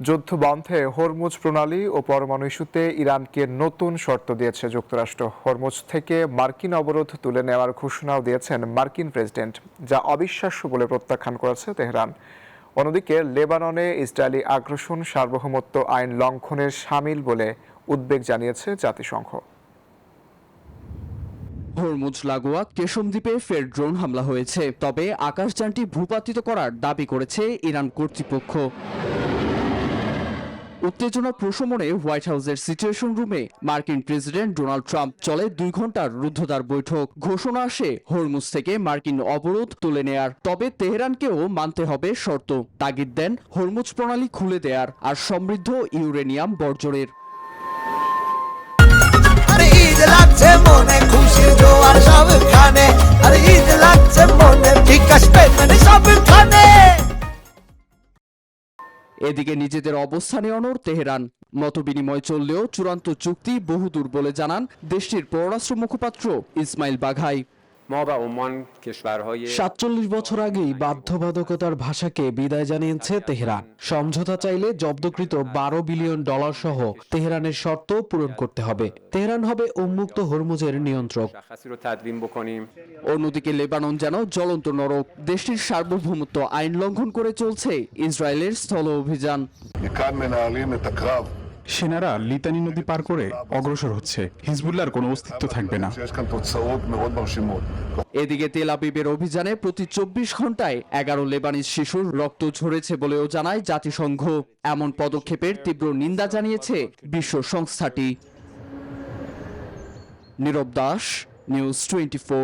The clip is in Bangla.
যুদ্ধ বন্ধে হরমুজ প্রণালী ও পরমাণু ইস্যুতে ইরানকে নতুন শর্ত দিয়েছে যুক্তরাষ্ট্র। হরমুজ থেকে মার্কিন অবরোধ তুলে নেওয়ার ঘোষণাও দিয়েছেন মার্কিন প্রেসিডেন্ট, যা অবিশ্বাস্য বলে প্রত্যাখ্যান করেছে তেহরান। অন্যদিকে লেবাননে ইসরায়েলি আগ্রাসন সার্বভৌমত্ব আইন লঙ্ঘনের শামিল বলে উদ্বেগ জানিয়েছে জাতিসংঘ। হরমুজ লাগোয়া কেশম দ্বীপে ফের ড্রোন হামলা হয়েছে, তবে আকাশযানটি ভূপাতিত করার দাবি করেছে ইরান কর্তৃপক্ষ। উত্তেজনা প্রশমনে হোয়াইট হাউসের সিচুয়েশন রুমে মার্কিন প্রেসিডেন্ট ডোনাল্ড ট্রাম্প চলে 2 ঘন্টার রুদ্ধদ্বার বৈঠক। ঘোষণা আসে হরমুজ থেকে মার্কিন অবরোধ তুলে নেয়ার, তবে তেহরানকেও মানতে হবে শর্ত। তাগিদ দেন হরমুজ প্রণালী খুলে দেয়ার আর সমৃদ্ধ ইউরেনিয়াম বর্জনের। এদিকে নিজেদের অবস্থানে অনড় তেহরান। মতবিনিময় চললেও চূড়ান্ত চুক্তি বহুদূর বলে জানান দেশটির পররাষ্ট্র মুখপাত্র ইসমাইল বাঘাই। ৪৭ বছর আগেই বাধ্যবাধকতার ভাষাকে বিদায় জানিয়েছে তেহরান। সমঝোতা চাইলে জব্দকৃত $12 বিলিয়ন সহ তেহরানের শর্ত পূরণ করতে হবে। তেহরান হবে উন্মুক্ত হরমুজের নিয়ন্ত্রক। অন্যদিকে লেবানন যেন জ্বলন্ত নরক। দেশটির সার্বভৌমত্ব আইন লঙ্ঘন করে চলছে ইসরায়েলের স্থল অভিযান। সেনারা লিতানি নদী পার করে অগ্রসর হচ্ছে। হিজবুল্লাহর কোনো অস্তিত্ব থাকবে না। এদিকে তেল আবিবের অভিযানে প্রতি 24 ঘন্টায় 11 লেবানিজ শিশুর রক্ত ঝরেছে বলেও জানায় জাতিসংঘ। এমন পদক্ষেপের তীব্র নিন্দা জানিয়েছে বিশ্ব সংস্থাটি। নীরব দাস, নিউজ 24।